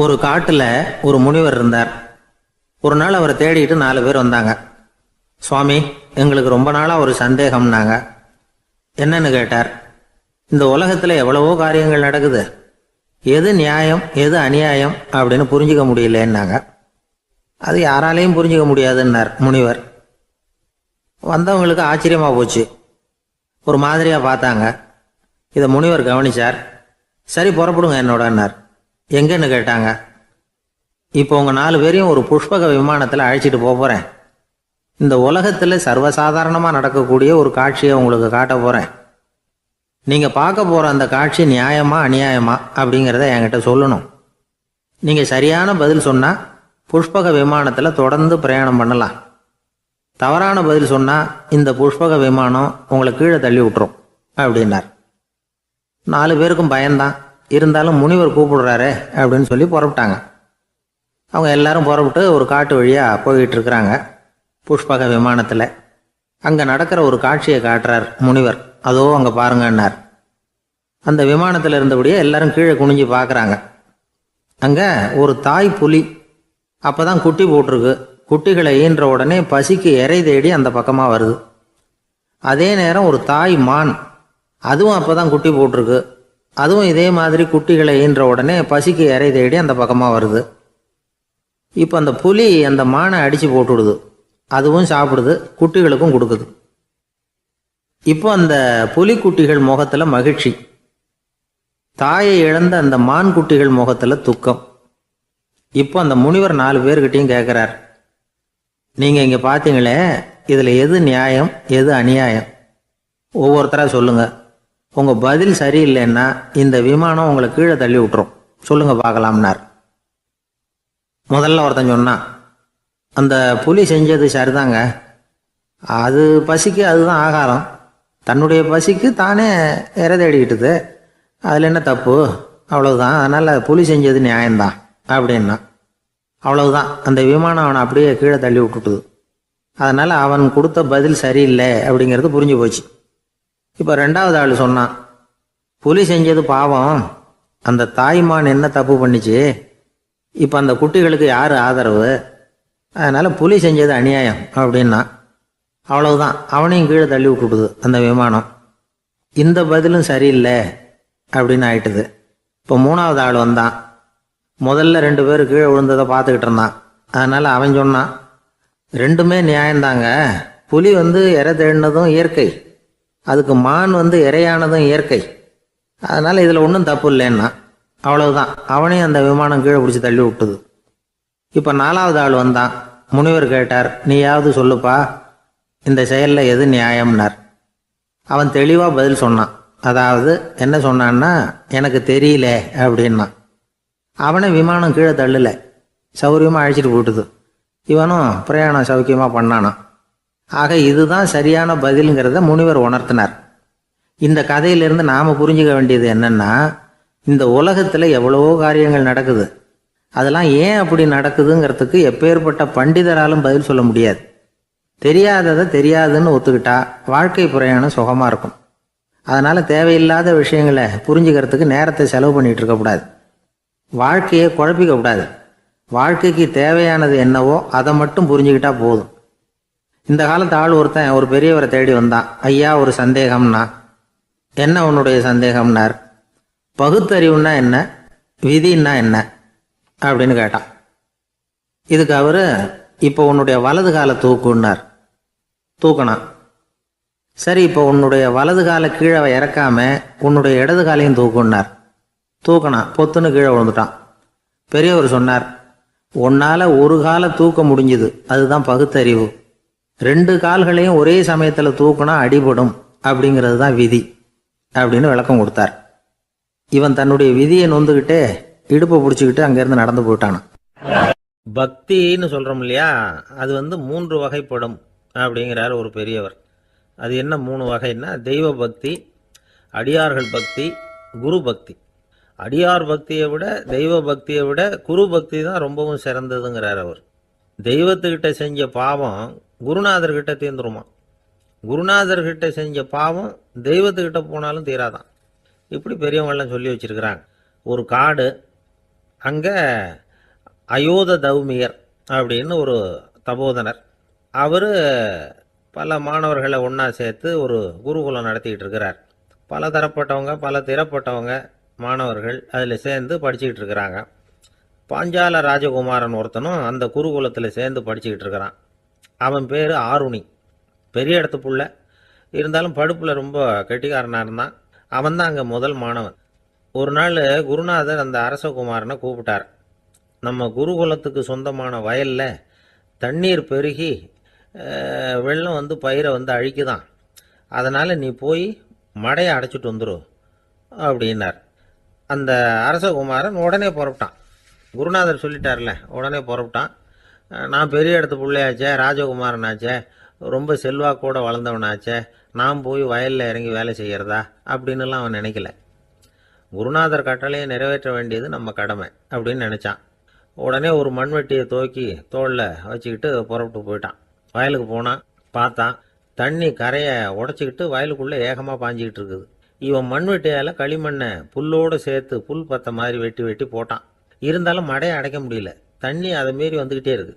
ஒரு காட்டுல ஒரு முனிவர் இருந்தார். ஒரு நாள் அவரை தேடிட்டு 4 பேர் வந்தாங்க. சுவாமி, எங்களுக்கு ரொம்ப நாளா ஒரு சந்தேகம்னாங்க. என்னன்னு கேட்டார். இந்த உலகத்துல எவ்வளவோ காரியங்கள் நடக்குது, எது நியாயம் எது அநியாயம் அப்படின்னு புரிஞ்சுக்க முடியலன்னாங்க. அது யாராலையும் புரிஞ்சுக்க முடியாதுன்னார் முனிவர். வந்தவங்களுக்கு ஆச்சரியமா போச்சு, ஒரு மாதிரியா பார்த்தாங்க. இதை முனிவர் கவனிச்சார். சரி, புறப்படுங்க என்னோடன்னார். எங்கன்னு கேட்டாங்க. இப்போ உங்க 4 பேரையும் ஒரு புஷ்பக விமானத்தில் அழைச்சிட்டு போறேன். இந்த உலகத்தில் சர்வசாதாரணமா நடக்கக்கூடிய ஒரு காட்சியை உங்களுக்கு காட்ட போறேன். நீங்க பார்க்க போற அந்த காட்சி நியாயமா அநியாயமா அப்படிங்கிறத என்கிட்ட சொல்லணும். நீங்க சரியான பதில் சொன்னா புஷ்பக விமானத்தில் தொடர்ந்து பிரயாணம் பண்ணலாம். தவறான பதில் சொன்னா இந்த புஷ்பக விமானம் உங்களை கீழே தள்ளி விட்டுரும் அப்படின்னார். 4 பேருக்கும் பயம்தான். இருந்தாலும் முனிவர் கூப்பிடுறாரு அப்படின்னு சொல்லி புறப்பட்டாங்க. அவங்க எல்லாரும் புறப்பட்டு ஒரு காட்டு வழியாக போய்கிட்டு இருக்கிறாங்க புஷ்பக விமானத்தில். அங்கே நடக்கிற ஒரு காட்சியை காட்டுறார் முனிவர். அதோ அங்கே பாருங்கன்னார். அந்த விமானத்தில் இருந்தபடியே எல்லாரும் கீழே குனிஞ்சு பார்க்குறாங்க. அங்கே ஒரு தாய் புலி அப்போ தான் குட்டி போட்டிருக்கு. குட்டிகளை ஈன்ற உடனே பசிக்கு இறை தேடி அந்த பக்கமாக வருது. அதே நேரம் ஒரு தாய் மான், அதுவும் அப்போ தான் குட்டி போட்டிருக்கு. அதுவும் இதே மாதிரி குட்டிகளை ஈன்ற உடனே பசிக்கு இறை தேடி அந்த பக்கமாக வருது. இப்போ அந்த புலி அந்த மானை அடித்து போட்டுடுது. அதுவும் சாப்பிடுது, குட்டிகளுக்கும் கொடுக்குது. இப்போ அந்த புலிக்குட்டிகள் முகத்தில் மகிழ்ச்சி, தாயை இழந்த அந்த மான் குட்டிகள் முகத்தில் துக்கம். இப்போ அந்த முனிவர் 4 பேர்கிட்டையும் கேட்குறார், நீங்கள் இங்கே பார்த்தீங்களே, இதில் எது நியாயம் எது அநியாயம்? ஒவ்வொருத்தராக சொல்லுங்கள். உங்கள் பதில் சரியில்லைன்னா இந்த விமானம் உங்களை கீழே தள்ளி விட்டுரும். சொல்லுங்கள் பார்க்கலாம்னார். முதல்ல ஒருத்தன் சொன்னான், அந்த புலி செஞ்சது சரிதாங்க. அது பசிக்கு அதுதான் ஆகாரம். தன்னுடைய பசிக்கு தானே இறை தேடிக்கிட்டுது. அதில் என்ன தப்பு? அவ்வளவுதான். அதனால் புலி செஞ்சது நியாயம்தான் அப்படின்னா. அவ்வளவுதான், அந்த விமானம் அவனை அப்படியே கீழே தள்ளி விட்டுட்டுது. அதனால் அவன் கொடுத்த பதில் சரியில்லை அப்படிங்கிறது புரிஞ்சு போச்சு. இப்போ 2வது ஆள் சொன்னான், புலி செஞ்சது பாவம். அந்த தாய்மான் என்ன தப்பு பண்ணிச்சு? இப்போ அந்த குட்டிகளுக்கு யார் ஆதரவு? அதனால் புலி செஞ்சது அநியாயம் அப்படின்னா. அவ்வளவுதான், அவனையும் கீழே தள்ளி விட்டுடுது அந்த விமானம். இந்த பதிலும் சரியில்லை அப்படின்னு ஆயிட்டுது. இப்போ 3வது ஆள் வந்தான். முதல்ல 2 பேர் கீழே விழுந்ததை பார்த்துக்கிட்டு இருந்தான். அதனால் அவன் சொன்னான், ரெண்டுமே நியாயம்தாங்க. புலி இறை தேடினதும் இயற்கை, அதுக்கு மான் இறையானதும் இயற்கை. அதனால் இதில் ஒன்றும் தப்பு இல்லைன்னா. அவ்வளவுதான், அவனையும் அந்த விமானம் கீழே பிடிச்சி தள்ளி விட்டுது. இப்போ 4வது ஆள் வந்தான். முனிவர் கேட்டார், நீயாவது சொல்லுப்பா, இந்த செயலில் எது நியாயம்னார். அவன் தெளிவாக பதில் சொன்னான். அதாவது என்ன சொன்னான்னா, எனக்கு தெரியல அப்படின்னா. அவனை விமானம் கீழே தள்ளலை, சௌரியமாக அழைச்சிட்டு போட்டுது. இவனும் பிரயாணம் சௌக்கியமாக பண்ணானான். ஆக இதுதான் சரியான பதிலுங்கிறத முனிவர் உணர்த்தினார். இந்த கதையிலிருந்து நாம் புரிஞ்சுக்க வேண்டியது என்னன்னா, இந்த உலகத்தில் எவ்வளவோ காரியங்கள் நடக்குது. அதெல்லாம் ஏன் அப்படி நடக்குதுங்கிறதுக்கு எப்பேற்பட்ட பண்டிதராலும் பதில் சொல்ல முடியாது. தெரியாததை தெரியாதுன்னு ஒத்துக்கிட்டா வாழ்க்கை பிரயாணம் சுகமாக இருக்கும். அதனால் தேவையில்லாத விஷயங்களை புரிஞ்சுக்கிறதுக்கு நேரத்தை செலவு பண்ணிகிட்டு இருக்கக்கூடாது. வாழ்க்கையை குழப்பிக்க கூடாது. வாழ்க்கைக்கு தேவையானது என்னவோ அதை மட்டும் புரிஞ்சுக்கிட்டா போதும். இந்த காலத்து ஆள் ஒருத்தன் ஒரு பெரியவரை தேடி வந்தான். ஐயா, ஒரு சந்தேகம்னா. என்ன உன்னுடைய சந்தேகம்னார். பகுத்தறிவுன்னா என்ன, விதின்னா என்ன அப்படின்னு கேட்டான். இதுக்கு அவரு, இப்போ உன்னுடைய வலது காலை தூக்குன்னார். தூக்கினான். சரி, இப்போ உன்னுடைய வலது காலை கீழே இறக்காம உன்னுடைய இடது காலையும் தூக்குன்னார். தூக்கினான். பொத்துன்னு கீழே விழுந்துட்டான். பெரியவர் சொன்னார், உன்னால் ஒரு காலை தூக்க முடிஞ்சுது, அதுதான் பகுத்தறிவு. 2 கால்களையும் ஒரே சமயத்தில் தூக்குனா அடிபடும், அப்படிங்கிறது தான் விதி அப்படின்னு விளக்கம் கொடுத்தார். இவன் தன்னுடைய விதியை நொந்துக்கிட்டே இடுப்பை பிடிச்சிக்கிட்டு அங்கேருந்து நடந்து போயிட்டான். பக்தின்னு சொல்கிறோம் இல்லையா, அது 3 வகைப்படும் அப்படிங்கிறார் ஒரு பெரியவர். அது என்ன 3 வகைன்னா, தெய்வ பக்தி, அடியார்கள் பக்தி, குரு பக்தி. அடியார் பக்தியை விட தெய்வ பக்தியை விட குரு பக்தி தான் ரொம்பவும் சிறந்ததுங்கிறார் அவர். தெய்வத்துக்கிட்ட செஞ்ச பாவம் குருநாதர்கிட்ட தீர்ந்துருமா, குருநாதர்கிட்ட செஞ்ச பாவம் தெய்வத்துக்கிட்ட போனாலும் தீராதான். இப்படி பெரியவங்கெல்லாம் சொல்லி வச்சிருக்கிறாங்க. ஒரு காடு, அங்கே அயோத தௌமியர் அப்படின்னு ஒரு தபோதனர், அவர் பல மாணவர்களை ஒன்றா சேர்த்து ஒரு குருகுலம் நடத்திக்கிட்டு இருக்கிறார். பல தரப்பட்டவங்க பல திறப்பட்டவங்க மாணவர்கள் அதில் சேர்ந்து படிச்சுக்கிட்டு இருக்கிறாங்க. பாஞ்சால ராஜகுமாரன் ஒருத்தனும் அந்த குருகுலத்தில் சேர்ந்து படிச்சுக்கிட்டு இருக்கிறான். அவன் பேர் ஆருணி. பெரிய இடத்து புள்ள, இருந்தாலும் படுப்பில் ரொம்ப கெட்டிக்காரனாக இருந்தான். அவன் தான் அங்கே முதல் மாணவன். ஒரு நாள் குருநாதர் அந்த அரசகுமாரனை கூப்பிட்டார். நம்ம குருகுலத்துக்கு சொந்தமான வயலில் தண்ணீர் பெருகி வெள்ளம் வந்து பயிரை வந்து அழிக்குதான், அதனால் நீ போய் மடையை அடைச்சிட்டு வந்துடும் அப்படின்னார். அந்த அரசகுமாரன் உடனே புறப்பட்டான். குருநாதர் சொல்லிட்டார்ல, உடனே புறப்பட்டான். நான் பெரிய இடத்து பிள்ளையாச்சே, ராஜகுமாரனாச்சே, ரொம்ப செல்வாக்கூட வளர்ந்தவனாச்சே, நான் போய் வயலில் இறங்கி வேலை செய்கிறதா அப்படின்னுலாம் அவன் நினைக்கல. குருநாதர் கட்டளையை நிறைவேற்ற வேண்டியது நம்ம கடமை அப்படின்னு நினச்சான். உடனே ஒரு மண்வெட்டியை தூக்கி தோளில் வச்சுக்கிட்டு புறப்பட்டு போயிட்டான். வயலுக்கு போனான். பார்த்தான், தண்ணி கரையை உடச்சிக்கிட்டு வயலுக்குள்ளே ஏகமாக பாஞ்சிக்கிட்டு இருக்குது. இவன் மண்வெட்டியால் களிமண்ணை புல்லோடு சேர்த்து புல் பத்த மாதிரி வெட்டி வெட்டி போட்டான். இருந்தாலும் மடையை அடைக்க முடியல. தண்ணி அதை மீறி வந்துக்கிட்டே இருக்குது.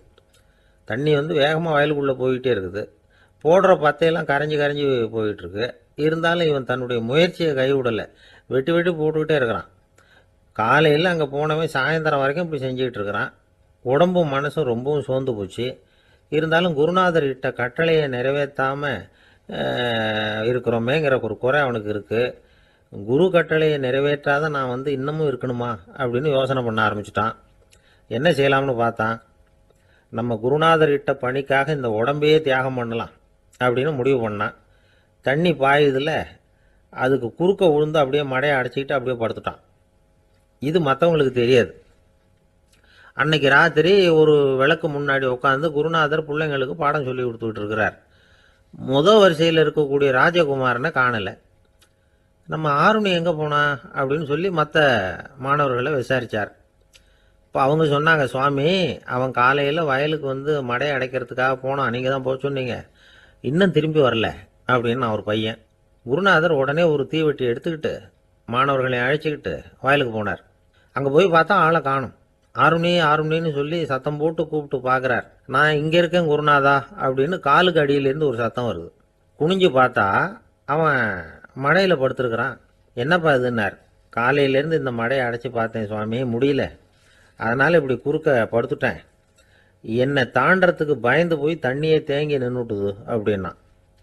தண்ணி வந்து வேகமாக வயலுக்குள்ளே போய்கிட்டே இருக்குது. போடுற பத்தையெல்லாம் கரைஞ்சி கரைஞ்சி போயிட்டுருக்கு. இருந்தாலும் இவன் தன்னுடைய முயற்சியை கைவிடலை. வெட்டி வெட்டி போட்டுக்கிட்டே இருக்கிறான். காலையில் அங்கே போனவன் சாயந்தரம் வரைக்கும் இப்படி செஞ்சுக்கிட்டு இருக்கிறான். உடம்பும் மனசும் ரொம்பவும் சோர்ந்து போச்சு. இருந்தாலும் குருநாதர் இட்ட கட்டளையை நிறைவேற்றாமல் இருக்கிறோமேங்கிற ஒரு குறை அவனுக்கு இருக்குது. குரு கட்டளையை நிறைவேற்றாத நான் வந்து இன்னமும் இருக்கணுமா அப்படின்னு யோசனை பண்ண ஆரம்பிச்சிட்டான். என்ன செய்யலாம்னு பார்த்தான். நம்ம குருநாதர் இட்ட பணிக்காக இந்த உடம்பையே தியாகம் பண்ணலாம் அப்படின்னு முடிவு பண்ணான். தண்ணி பாயுதில் அதுக்கு குறுக்க விழுந்து அப்படியே மடையை அடைச்சிக்கிட்டு அப்படியே படுத்துட்டான். இது மற்றவங்களுக்கு தெரியாது. அன்னைக்கு ராத்திரி ஒரு விளக்கு முன்னாடி உட்காந்து குருநாதர் பிள்ளைங்களுக்கு பாடம் சொல்லி கொடுத்துக்கிட்டு இருக்கிறார். வரிசையில் இருக்கக்கூடிய ராஜகுமாரனை காணலை. நம்ம ஆருணி எங்கே போனா அப்படின்னு சொல்லி மற்ற மாணவர்களை விசாரித்தார். இப்போ அவங்க சொன்னாங்க, சுவாமி, அவன் காலையில் வயலுக்கு வந்து மடையை அடைக்கிறதுக்காக போனான், நீங்கள் தான் போக சொன்னீங்க, இன்னும் திரும்பி வரல அப்படின்னு அவர் பையன். குருநாதர் உடனே ஒரு தீவெட்டி எடுத்துக்கிட்டு மாணவர்களை அழைச்சிக்கிட்டு வயலுக்கு போனார். அங்கே போய் பார்த்தா ஆளை காணும். ஆருணி ஆருணின்னு சொல்லி சத்தம் போட்டு கூப்பிட்டு பார்க்குறார். நான் இங்கே இருக்கேன் குருநாதா அப்படின்னு காலுக்கு அடியிலேருந்து ஒரு சத்தம் வருது. குனிஞ்சு பார்த்தா அவன் மடையில் படுத்துருக்குறான். என்னப்பா இதுன்னார். காலையிலேருந்து இந்த மடையை அடைச்சி பார்த்தேன் சுவாமி, முடியல, அதனால் இப்படி குறுக்க படுத்துட்டேன். என்னை தாண்டறதுக்கு பயந்து போய் தண்ணியே தேங்கி நின்றுட்டுது அப்படின்னா.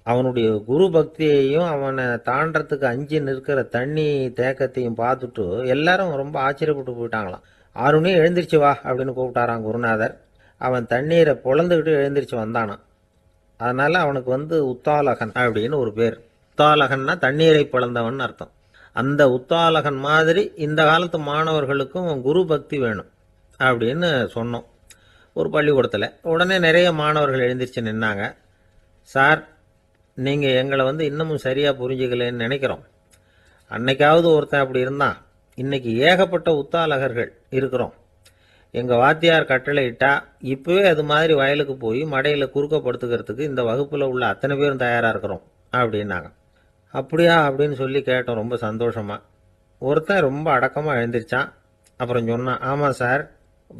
அவனுடைய குரு பக்தியையும் அவனை தாண்டறதுக்கு அஞ்சு நிற்கிற தண்ணி தேக்கத்தையும் பார்த்துட்டு எல்லாரும் ரொம்ப ஆச்சரியப்பட்டு போயிட்டாங்களாம். ஆருணி எழுந்திரிச்சு வா அப்படின்னு கூப்பிட்டாரான் குருநாதர். அவன் தண்ணீரை பொழந்துக்கிட்டு எழுந்திரிச்சு வந்தானான். அதனால் அவனுக்கு வந்து உத்தாலகன் அப்படின்னு ஒரு பேர். உத்தாலகன்னா தண்ணீரை பிளந்தவன் அர்த்தம். அந்த உத்தாலகன் மாதிரி இந்த காலத்து மாணவர்களுக்கும் குரு பக்தி வேணும் அப்படின்னு சொன்னோம் ஒரு பள்ளிக்கூடத்தில். உடனே நிறைய மாணவர்கள் எழுந்திரிச்சு நின்னாங்க. சார், நீங்கள் எங்களை வந்து இன்னமும் சரியாக புரிஞ்சுக்கலன்னு நினைக்கிறோம். அன்னைக்காவது ஒருத்தன் அப்படி இருந்தான், இன்னைக்கு ஏகப்பட்ட உத்தாலகர்கள் இருக்கிறோம். எங்கள் வாத்தியார் கட்டளை இட்டா இப்போவே அது மாதிரி வயலுக்கு போய் மடையில் குறுக்கப்படுத்துக்கிறதுக்கு இந்த வகுப்பில் உள்ள அத்தனை பேரும் தயாராக இருக்கிறோம் அப்படின்னாங்க. அப்படியா அப்படின்னு சொல்லி கேட்டோம் ரொம்ப சந்தோஷமாக. ஒருத்தன் ரொம்ப அடக்கமாக எழுந்திரிச்சான். அப்புறம் சொன்னான், ஆமாம் சார்,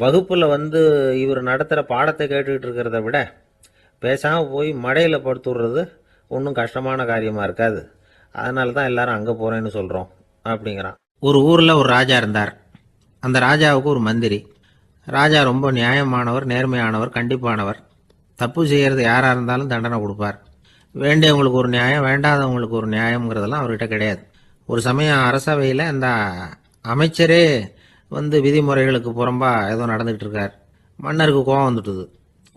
வகுப்பில் வந்து இவர் நடத்துகிற பாடத்தை கேட்டுக்கிட்டு இருக்கிறத விட பேசாமல் போய் மடையில் படுத்துடுறது ஒன்றும் கஷ்டமான காரியமாக இருக்காது, அதனால தான் எல்லாரும் அங்கே போகிறேன்னு சொல்கிறோம் அப்படிங்கிறான். ஒரு ஊரில் ஒரு ராஜா இருந்தார். அந்த ராஜாவுக்கு ஒரு மந்திரி. ராஜா ரொம்ப நியாயமானவர், நேர்மையானவர், கண்டிப்பானவர். தப்பு செய்கிறது யாராக இருந்தாலும் தண்டனை கொடுப்பார். வேண்டியவங்களுக்கு ஒரு நியாயம், வேண்டாதவங்களுக்கு ஒரு நியாயங்கிறதெல்லாம் அவர்கிட்ட கிடையாது. ஒரு சமயம் அரசவையில் அந்த அமைச்சரே வந்து விதிமுறைகளுக்கு புறம்பா ஏதோ நடந்துகிட்டு இருக்கார். மன்னருக்கு கோபம் வந்துட்டுது.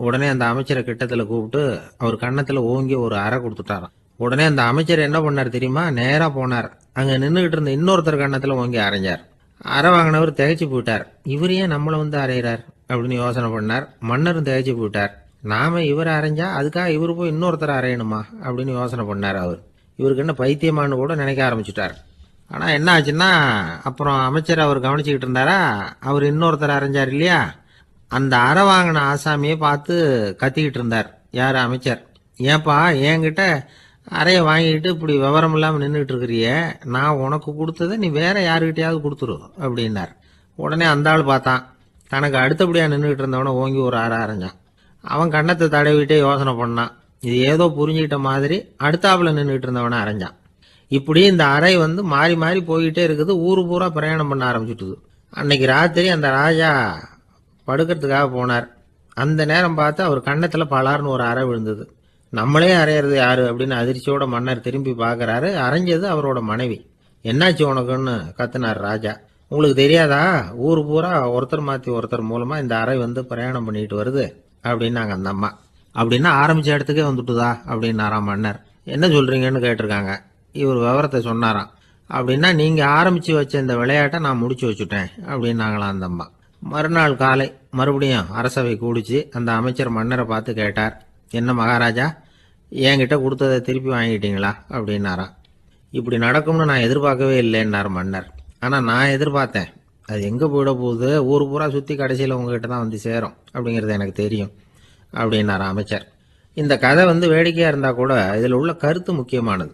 உடனே அந்த அமைச்சரை கிட்டத்தில் கூப்பிட்டு அவர் கன்னத்தில் ஓங்கி ஒரு அறை கொடுத்துட்டாராம். உடனே அந்த அமைச்சர் என்ன பண்ணார் தெரியுமா, நேராக போனார். அங்கே நின்றுக்கிட்டு இருந்த இன்னொருத்தர் கன்னத்தில் ஓங்கி அரைஞ்சார். அறை வாங்கினவர் திகைச்சு போயிட்டார். இவர் ஏன் நம்மளை வந்து அரைகிறார் அப்படின்னு யோசனை பண்ணார். மன்னரும் திகைச்சு போயிட்டார். நாம இவரை அரைஞ்சா அதுக்காக இவர் போய் இன்னொருத்தரை அரையணுமா அப்படின்னு யோசனை பண்ணார். அவர் இவருக்கு என்ன பைத்தியமானு கூட நினைக்க ஆரம்பிச்சுட்டார். ஆனால் என்ன ஆச்சுன்னா, அப்புறம் அமைச்சர் அவர் கவனிச்சுக்கிட்டு இருந்தாரா, அவர் இன்னொருத்தரை அரைஞ்சார் இல்லையா, அந்த அறை வாங்கின ஆசாமியை பார்த்து கத்திக்கிட்டு இருந்தார். யார்? அமைச்சர். ஏன்பா என்கிட்ட அறையை வாங்கிக்கிட்டு இப்படி விவரம் இல்லாமல் நின்றுட்டு இருக்கிறிய, நான் உனக்கு கொடுத்ததை நீ வேற யாருக்கிட்டையாவது கொடுத்துரு அப்படின்னார். உடனே அந்த ஆள் பார்த்தான். தனக்கு அடுத்தபடியாக நின்றுக்கிட்டு இருந்தவனை ஓங்கி ஒரு அறை அரைஞ்சான். அவன் கன்னத்தை தடவிட்டே யோசனை பண்ணான். இது ஏதோ புரிஞ்சுக்கிட்ட மாதிரி அடுத்தாப்புல நின்றுக்கிட்டு இருந்தவனை அரைஞ்சான். இப்படி இந்த அறை மாறி மாறி போய்கிட்டே இருக்குது. ஊரு பூரா பிரயாணம் பண்ண ஆரம்பிச்சுட்டுது. அன்னைக்கு ராத்திரி அந்த ராஜா படுக்கிறதுக்காக போனார். அந்த நேரம் பார்த்து அவர் கன்னத்தில் பலார்னு ஒரு அறை விழுந்தது. நம்மளே அறையிறது யாரு அப்படின்னு அதிர்ச்சியோட மன்னர் திரும்பி பார்க்கறாரு. அரைஞ்சது அவரோட மனைவி. என்னாச்சு உனக்குன்னு கத்துனார் ராஜா. உங்களுக்கு தெரியாதா, ஊர் பூரா ஒருத்தர் மாற்றி ஒருத்தர் மூலமா இந்த அறை பிரயாணம் பண்ணிட்டு வருது அப்படின்னாங்க அந்த அம்மா. அப்படின்னா ஆரம்பிச்ச இடத்துக்கே வந்துட்டுதா அப்படின்னாராம் மன்னர். என்ன சொல்றீங்கன்னு கேட்டிருக்காங்க. இவர் விவரத்தை சொன்னாராம். அப்படின்னா நீங்க ஆரம்பிச்சு வச்ச இந்த விளையாட்டை நான் முடிச்சு வச்சுட்டேன் அப்படின்னாங்களாம் அந்த அம்மா. மறுநாள் காலை மறுபடியும் அரசவை கூடிச்சு அந்த அமைச்சர் மன்னரை பார்த்து கேட்டார். என்ன மகாராஜா, என்கிட்ட கொடுத்ததை திருப்பி வாங்கிட்டீங்களா அப்படின்னாராம். இப்படி நடக்கும்னு நான் எதிர்பார்க்கவே இல்லைன்னார் மன்னர். ஆனால் நான் எதிர்பார்த்தேன். அது எங்கே போயிட போகுது, ஊர் பூரா சுற்றி கடைசியில் உங்ககிட்ட தான் வந்து சேரும் அப்படிங்கிறது எனக்கு தெரியும் அப்படின்னார் அமைச்சர். இந்த கதை வேடிக்கையாக இருந்தால் கூட இதில் உள்ள கருத்து முக்கியமானது.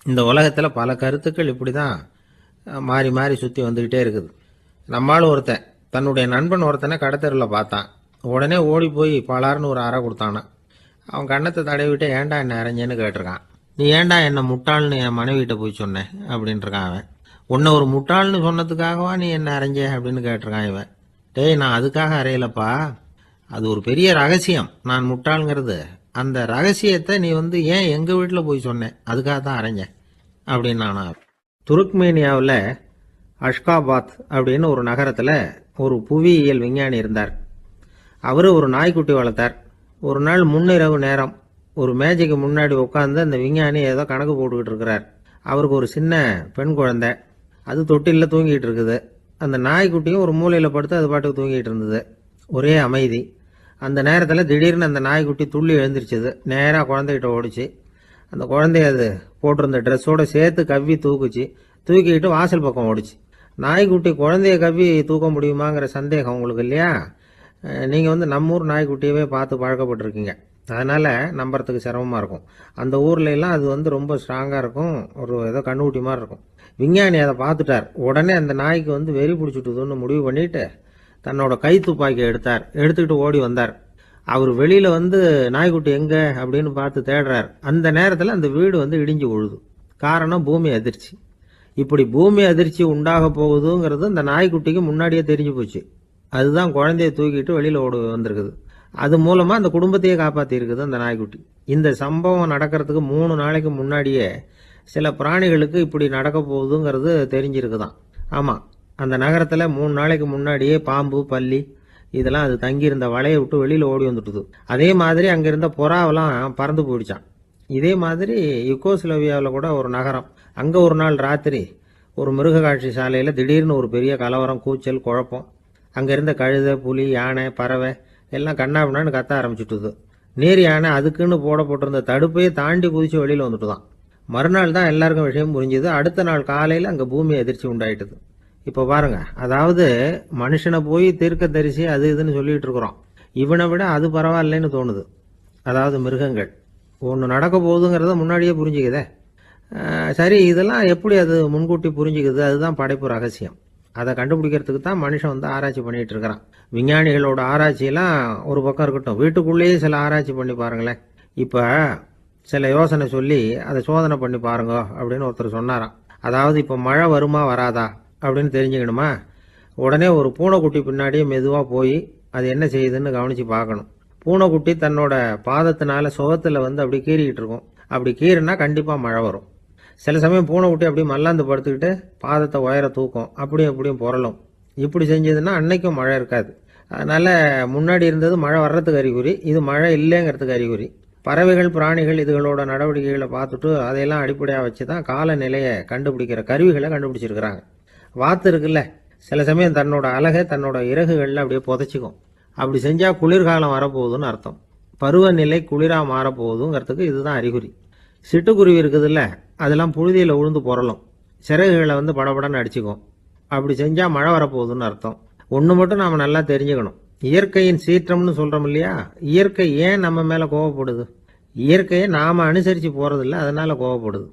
இந்த உலகத்தில் பல கருத்துக்கள் இப்படி தான் மாறி மாறி சுற்றி வந்துக்கிட்டே இருக்குது. நம்மளும் ஒருத்தன் தன்னுடைய நண்பன் ஒருத்தனை கடத்தெருவில் பார்த்தான். உடனே ஓடி போய் பலார்னு ஒரு அறை கொடுத்தானா. அவன் கன்னத்தை தடவிட்டு ஏன்டா என்ன அரைஞ்சேன்னு கேட்டிருக்கான். நீ ஏன்டா என்ன முட்டாள்னு என் மனைவிட்ட போய் சொன்னேன் அப்படின்ட்டுருக்கான் அவன். உன்னை ஒரு முட்டாள்னு சொன்னதுக்காகவா நீ என்ன அரைஞ்ச அப்படின்னு கேட்டிருக்கான் இவன். டேய், நான் அதுக்காக அறையலப்பா, அது ஒரு பெரிய ரகசியம். நான் முட்டாளுங்கிறது அந்த ரகசியத்தை நீ ஏன் எங்கள் வீட்டில் போய் சொன்னேன், அதுக்காக தான் அரைஞ்சேன் அப்படின்னு நான். துருக்மேனியாவில் அஷ்காபாத் அப்படின்னு ஒரு நகரத்தில் ஒரு புவியியல் விஞ்ஞானி இருந்தார். அவர் ஒரு நாய்க்குட்டி வளர்த்தார். ஒரு நாள் முன்னிரவு நேரம் ஒரு மேஜைக்கு முன்னாடி உட்காந்து அந்த விஞ்ஞானி ஏதோ கணக்கு போட்டுக்கிட்டு இருக்கிறார். அவருக்கு ஒரு சின்ன பெண் குழந்தை, அது தொட்டிலில் தூங்கிட்டு இருக்குது. அந்த நாய்க்குட்டியும் ஒரு மூலையில் படுத்து அது பாட்டுக்கு தூங்கிட்டு இருந்தது. ஒரே அமைதி. அந்த நேரத்தில் திடீர்னு அந்த நாய்க்குட்டி துள்ளி எழுந்திரிச்சது. நேராக குழந்தைகிட்ட ஓடிச்சு. அந்த குழந்தைய அது போட்டிருந்த ட்ரெஸ்ஸோடு சேர்த்து கவ்வி தூக்குச்சு. தூக்கிக்கிட்டு வாசல் பக்கம் ஓடிச்சு. நாய்க்குட்டி குழந்தைய கவ்வி தூக்க முடியுமாங்கிற சந்தேகம் உங்களுக்கு இல்லையா? நீங்கள் நம்ம ஊர் நாய்க்குட்டியவே பார்த்து பழக்கப்பட்டிருக்கீங்க. அதனால் நம்புறதுக்கு சிரமமாக இருக்கும். அந்த ஊர்ல எல்லாம் அது ரொம்ப ஸ்ட்ராங்காக இருக்கும். ஒரு ஏதோ கண்ணுக்குட்டி மாதிரி இருக்கும். விஞ்ஞானி அதை பார்த்துட்டார். உடனே அந்த நாய்க்கு வெறி பிடிச்சிட்டுதுன்னு முடிவு பண்ணிட்டு தன்னோட கை துப்பாக்கி எடுத்துக்கிட்டு ஓடி வந்தார். அவர் வெளியில் நாய்க்குட்டி எங்கே அப்படின்னு பார்த்து தேடுறார். அந்த நேரத்தில் அந்த வீடு இடிஞ்சு விழுது. காரணம் பூமி அதிர்ச்சி. இப்படி பூமி அதிர்ச்சி உண்டாக போகுதுங்கிறது அந்த நாய்க்குட்டிக்கு முன்னாடியே தெரிஞ்சு போச்சு. அதுதான் குழந்தைய தூக்கிட்டு வெளியில் ஓடி வந்திருக்குது. அது மூலமாக அந்த குடும்பத்தையே காப்பாற்றி இருக்குது அந்த நாய்க்குட்டி. இந்த சம்பவம் நடக்கிறதுக்கு 3 நாளைக்கு முன்னாடியே சில பிராணிகளுக்கு இப்படி நடக்க போகுதுங்கிறது தெரிஞ்சிருக்குதான். ஆமாம், அந்த நகரத்தில் 3 நாளைக்கு முன்னாடியே பாம்பு, பல்லி இதெல்லாம் அது தங்கியிருந்த வலையை விட்டு வெளியில் ஓடி வந்துட்டுது. அதே மாதிரி அங்கே இருந்த புறாவெல்லாம் பறந்து போயிடுச்சான். இதே மாதிரி யுகோஸ்லோவியாவில் கூட ஒரு நகரம், அங்கே ஒரு நாள் ராத்திரி ஒரு மிருக காட்சி சாலையில் திடீர்னு ஒரு பெரிய கலவரம், கூச்சல், குழப்பம். அங்கே இருந்த கழுதை, புலி, யானை, பறவை எல்லாம் கண்ணாபின்னான்னு கத்த ஆரம்பிச்சுட்டுது. நீர் யானை அதுக்குன்னு போடப்பட்டிருந்த தடுப்பையே தாண்டி குதிச்சு வெளியில் வந்துட்டு தான். மறுநாள் தான் எல்லாருக்கும் விஷயம் புரிஞ்சுது. அடுத்த நாள் காலையில் அங்கே பூமி அதிர்ச்சி உண்டாயிட்டுது. இப்போ பாருங்க, அதாவது மனுஷனை போய் தீர்க்க தரிசி அது இதுன்னு சொல்லிட்டு இருக்கிறோம். இவனை விட அது பரவாயில்லைன்னு தோணுது. அதாவது மிருகங்கள் ஒன்று நடக்க போகுதுங்கிறத முன்னாடியே புரிஞ்சுக்குதே. சரி, இதெல்லாம் எப்படி அது முன்கூட்டி புரிஞ்சுக்குது? அதுதான் படைப்பு ரகசியம். அதை கண்டுபிடிக்கிறதுக்கு தான் மனுஷன் ஆராய்ச்சி பண்ணிட்டு இருக்கிறான். விஞ்ஞானிகளோட ஆராய்ச்சியெல்லாம் ஒரு பக்கம் இருக்கட்டும், வீட்டுக்குள்ளேயே சில ஆராய்ச்சி பண்ணி பாருங்களேன். இப்போ சில யோசனை சொல்லி அதை சோதனை பண்ணி பாருங்க அப்படின்னு ஒருத்தர் சொன்னாராம். அதாவது இப்போ மழை வருமா வராதா அப்படின்னு தெரிஞ்சுக்கணுமா, உடனே ஒரு பூனைக்குட்டி பின்னாடியே மெதுவாக போய் அது என்ன செய்யுதுன்னு கவனித்து பார்க்கணும். பூனைக்குட்டி தன்னோட பாதத்தினால சுகத்தில் அப்படி கீறிக்கிட்டு இருக்கும். அப்படி கீறினா கண்டிப்பாக மழை வரும். சில சமயம் பூனைக்குட்டி அப்படியே மல்லாந்து படுத்துக்கிட்டு பாதத்தை உயர தூக்கும், அப்படியும் புரளும். இப்படி செஞ்சதுன்னா அன்னைக்கும் மழை இருக்காது. அதனால முன்னாடி இருந்தது மழை வர்றதுக்கு அறிகுறி, இது மழை இல்லைங்கிறதுக்கு அறிகுறி. பறவைகள், பிராணிகள் இதுகளோட நடவடிக்கைகளை பார்த்துட்டு அதையெல்லாம் அடிப்படையாக வச்சு தான் காலநிலையை கண்டுபிடிக்கிற கருவிகளை கண்டுபிடிச்சிருக்கிறாங்க. வாத்து இருக்குல்ல, சில சமயம் தன்னோட அழகை தன்னோட இறகுகளில் அப்படியே புதைச்சிக்கும். அப்படி செஞ்சால் குளிர்காலம் வரப்போகுதுன்னு அர்த்தம். பருவநிலை குளிராக மாறப்போகுதுங்கிறதுக்கு இதுதான் அறிகுறி. சிட்டுக்குருவி இருக்குதுல்ல, அதெல்லாம் புழுதியில் உழுந்து புரளும், சிறகுகளை படபடன்னு அடிச்சுக்கும். அப்படி செஞ்சால் மழை வரப்போகுதுன்னு அர்த்தம். ஒன்று மட்டும் நாம் நல்லா தெரிஞ்சுக்கணும், இயற்கையின் சீற்றம்னு சொல்கிறோம் இல்லையா, இயற்கை ஏன் நம்ம மேலே கோவப்படுது? இயற்கையை நாம் அனுசரித்து போகிறதில்ல, அதனால் கோவப்படுது.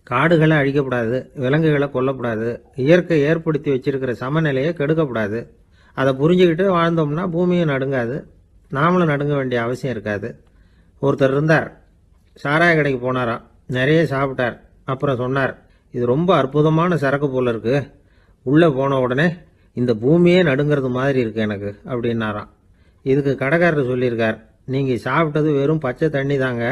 காடுகளை அழிக்கப்படாது, விலங்குகளை கொல்லக்கூடாது, இயற்கை ஏற்படுத்தி வச்சிருக்கிற சமநிலையை கெடுக்கக்கூடாது. அதை புரிஞ்சுக்கிட்டு வாழ்ந்தோம்னா பூமியும் நடுங்காது, நாமளும் நடுங்க வேண்டிய அவசியம் இருக்காது. ஒருத்தர் இருந்தார், சாராய கடைக்கு போனாராம், நிறைய சாப்பிட்டார். அப்புறம் சொன்னார், இது ரொம்ப அற்புதமான சரக்கு போல இருக்கு, உள்ளே போன உடனே இந்த பூமியே நடுங்கிறது மாதிரி இருக்கு எனக்கு அப்படின்னாராம். இதுக்கு கடைக்காரர் சொல்லியிருக்கார், நீங்கள் சாப்பிட்டது வெறும் பச்சை தண்ணி தாங்க,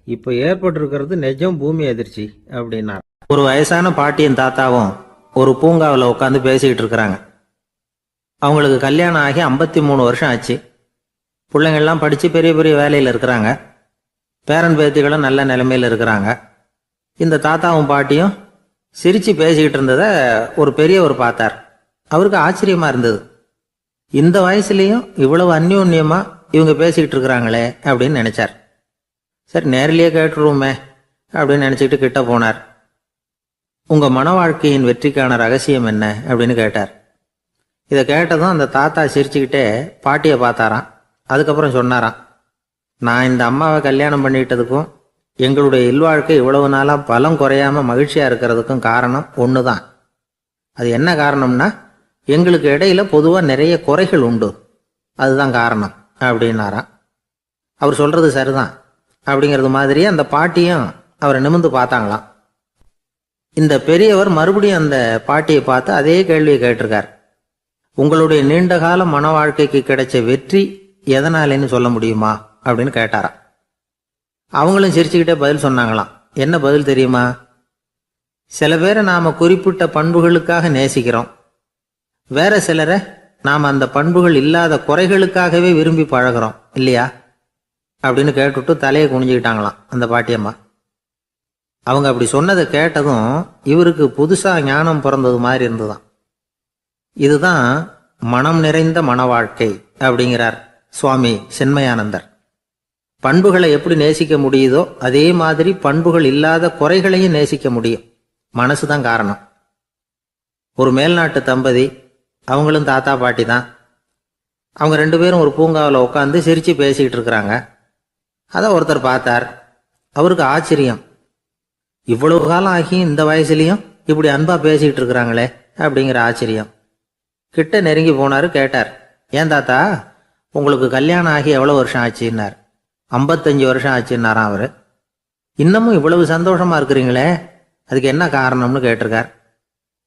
இப்போ ஏற்பட்டிருக்கிறது நிஜம் பூமி அதிர்ச்சி அப்படின்னார். ஒரு வயசான பாட்டியின் தாத்தாவும் ஒரு பூங்காவில் உட்காந்து பேசிக்கிட்டு இருக்கிறாங்க. அவங்களுக்கு கல்யாணம் ஆகி 53 வருஷம் ஆச்சு. பிள்ளைங்கள்லாம் படித்து பெரிய பெரிய வேலையில் இருக்கிறாங்க. பேரன் பேத்திகளும் நல்ல நிலைமையில் இருக்கிறாங்க. இந்த தாத்தாவும் பாட்டியும் சிரித்து பேசிக்கிட்டு இருந்ததை ஒரு பெரியவர் பார்த்தார். அவருக்கு ஆச்சரியமாக இருந்தது. இந்த வயசுலேயும் இவ்வளவு அந்யோன்யமாக இவங்க பேசிக்கிட்டு இருக்கிறாங்களே அப்படின்னு நினச்சார். சரி, நேரிலேயே கேட்டுருவோமே அப்படின்னு நினச்சிக்கிட்டு கிட்ட போனார். உங்கள் மன வாழ்க்கையின் வெற்றிக்கான ரகசியம் என்ன அப்படின்னு கேட்டார். இதை கேட்டதும் அந்த தாத்தா சிரிச்சுக்கிட்டே பாட்டியை பார்த்தாராம். அதுக்கப்புறம் சொன்னாராம், நான் இந்த அம்மாவை கல்யாணம் பண்ணிக்கிட்டதுக்கும் எங்களுடைய இல்வாழ்க்கை இவ்வளவு நாளாக பலம் குறையாமல் மகிழ்ச்சியாக இருக்கிறதுக்கும் காரணம் ஒன்று தான். அது என்ன காரணம்னா, எங்களுக்கு இடையில பொதுவாக நிறைய குறைகள் உண்டு, அதுதான் காரணம் அப்படின்னாராம். அவர் சொல்கிறது சரிதான் அப்படிங்கிறது மாதிரியே அந்த பாட்டியும் அவரை நிமிர்ந்து பார்த்தாங்களாம். இந்த பெரியவர் மறுபடியும் அந்த பாட்டியை பார்த்து அதே கேள்வியை கேட்டிருக்கார். உங்களுடைய நீண்டகால மன வாழ்க்கைக்கு கிடைச்ச வெற்றி எதனாலேன்னு சொல்ல முடியுமா அப்படின்னு கேட்டாராம். அவங்களும் சிரிச்சுக்கிட்டே பதில் சொன்னாங்களாம். என்ன பதில் தெரியுமா? சில பேரை நாம் குறிப்பிட்ட பண்புகளுக்காக நேசிக்கிறோம், வேற சிலரை நாம் அந்த பண்புகள் இல்லாத குறைகளுக்காகவே விரும்பி பழகிறோம் இல்லையா அப்படின்னு கேட்டுவிட்டு தலையை குனிஞ்சுக்கிட்டாங்களாம் அந்த பாட்டியம்மா. அவங்க அப்படி சொன்னதை கேட்டதும் இவருக்கு புதுசாக ஞானம் பிறந்தது மாதிரி இருந்துதான். இதுதான் மனம் நிறைந்த மன வாழ்க்கை அப்படிங்கிறார் சுவாமி சின்மயானந்தர். பண்புகளை எப்படி நேசிக்க முடியுதோ அதே மாதிரி பண்புகள் இல்லாத குறைகளையும் நேசிக்க முடியும். மனசுதான் காரணம். ஒரு மேல்நாட்டு தம்பதி, அவங்களும் தாத்தா பாட்டி தான். அவங்க 2 பேரும் ஒரு பூங்காவில் உட்காந்து சிரித்து பேசிக்கிட்டு இருக்கிறாங்க. அதை ஒருத்தர் பார்த்தார். அவருக்கு ஆச்சரியம், இவ்வளவு காலம் ஆகி இந்த வயசுலேயும் இப்படி அன்பா பேசிக்கிட்டு இருக்கிறாங்களே அப்படிங்கிற ஆச்சரியம். கிட்ட நெருங்கி போனார். கேட்டார், ஏன் தாத்தா உங்களுக்கு கல்யாணம் ஆகி எவ்வளோ வருஷம் ஆச்சுன்னார். 55 வருஷம் ஆச்சுன்னாராம் அவர். இன்னமும் இவ்வளவு சந்தோஷமா இருக்கிறீங்களே, அதுக்கு என்ன காரணம்னு கேட்டிருக்கார்.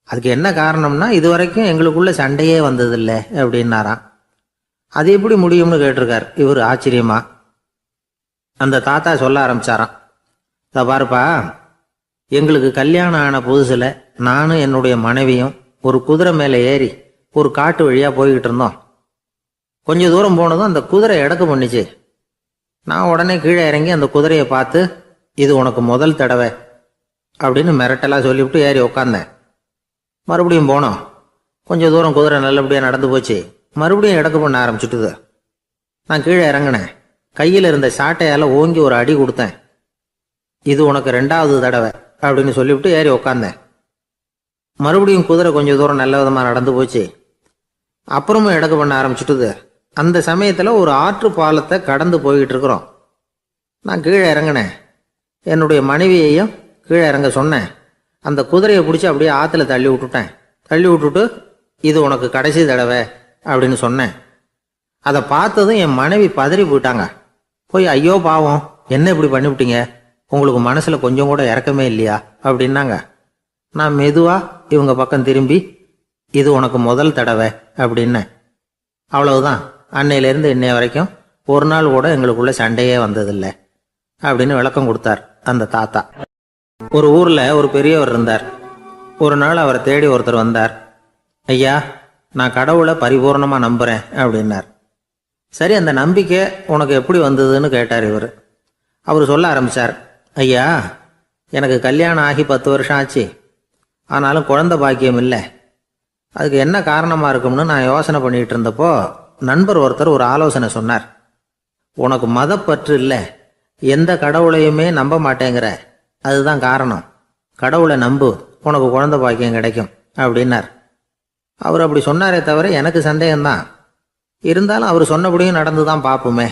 அதுக்கு என்ன காரணம்னா, இதுவரைக்கும் எங்களுக்குள்ள சண்டையே வந்ததில்லை அப்படின்னாராம். அது எப்படி முடியும்னு கேட்டிருக்கார் இவர் ஆச்சரியமா. அந்த தாத்தா சொல்ல ஆரம்பிச்சாராம், இதை பாருப்பா, எங்களுக்கு கல்யாணம் ஆன புதுசில் நானும் என்னுடைய மனைவியும் ஒரு குதிரை மேலே ஏறி ஒரு காட்டு வழியாக போய்கிட்டு இருந்தோம். கொஞ்சம் தூரம் போனதும் அந்த குதிரை எடக்கு பண்ணிச்சு. நான் உடனே கீழே இறங்கி அந்த குதிரையை பார்த்து, இது உனக்கு முதல் தடவை அப்படின்னு மிரட்டலாக சொல்லிவிட்டு ஏறி உக்காந்தேன். மறுபடியும் போனோம். கொஞ்சம் தூரம் குதிரை நல்லபடியாக நடந்து போச்சு. மறுபடியும் எடக்கு பண்ண ஆரம்பிச்சுட்டுது. நான் கீழே இறங்கினேன். கையில் இருந்த சாட்டையால் ஓங்கி ஒரு அடி கொடுத்தேன். இது உனக்கு 2வது தடவை அப்படின்னு சொல்லிவிட்டு ஏறி உக்காந்தேன். மறுபடியும் குதிரை கொஞ்சம் தூரம் நல்ல விதமாக நடந்து போச்சு. அப்புறமும் எடக்கு பண்ண ஆரம்பிச்சுட்டுது. அந்த சமயத்தில் ஒரு ஆற்று பாலத்தை கடந்து போய்கிட்டு இருக்கிறோம். நான் கீழே இறங்கினேன். என்னுடைய மனைவியையும் கீழே இறங்க சொன்னேன். அந்த குதிரையை பிடிச்சி அப்படியே ஆற்றுல தள்ளி விட்டுட்டேன். தள்ளி விட்டுட்டு, இது உனக்கு கடைசி தடவை அப்படின்னு சொன்னேன். அதை பார்த்ததும் என் மனைவி பதறி போயிட்டாங்க. போய், ஐயோ பாவம், என்ன இப்படி பண்ணிவிட்டீங்க, உங்களுக்கு மனசில் கொஞ்சம் கூட இறக்கமே இல்லையா அப்படின்னாங்க. நான் மெதுவாக இவங்க பக்கம் திரும்பி, இது உனக்கு முதல் தடவை அப்படின்னேன். அவ்வளவுதான். அன்னையிலேருந்து இன்னைய வரைக்கும் ஒரு நாள் கூட எங்களுக்குள்ள சண்டையே வந்ததில்லை அப்படின்னு விளக்கம் கொடுத்தார் அந்த தாத்தா. ஒரு ஊரில் ஒரு பெரியவர் இருந்தார். ஒரு நாள் அவரை தேடி ஒருத்தர் வந்தார். ஐயா, நான் கடவுளை பரிபூர்ணமாக நம்புகிறேன் அப்படின்னார். சரி, அந்த நம்பிக்கை உனக்கு எப்படி வந்ததுன்னு கேட்டார் இவர். அவர் சொல்ல ஆரம்பித்தார், ஐயா, எனக்கு கல்யாணம் ஆகி 10 வருஷம் ஆச்சு. ஆனாலும் குழந்தை பாக்கியம் இல்லை. அதுக்கு என்ன காரணமாக இருக்கும்னு நான் யோசனை பண்ணிகிட்டு இருந்தப்போ நண்பர் ஒருத்தர் ஒரு ஆலோசனை சொன்னார். உனக்கு மதப்பற்று இல்லை, எந்த கடவுளையுமே நம்ப மாட்டேங்கிற, அதுதான் காரணம். கடவுளை நம்பு, உனக்கு குழந்தை பாக்கியம் கிடைக்கும் அப்படின்னார். அவர் அப்படி சொன்னாரே தவிர எனக்கு சந்தேகம்தான். இருந்தாலும் அவர் சொன்னபடியும் நடந்து தான் பார்ப்போமே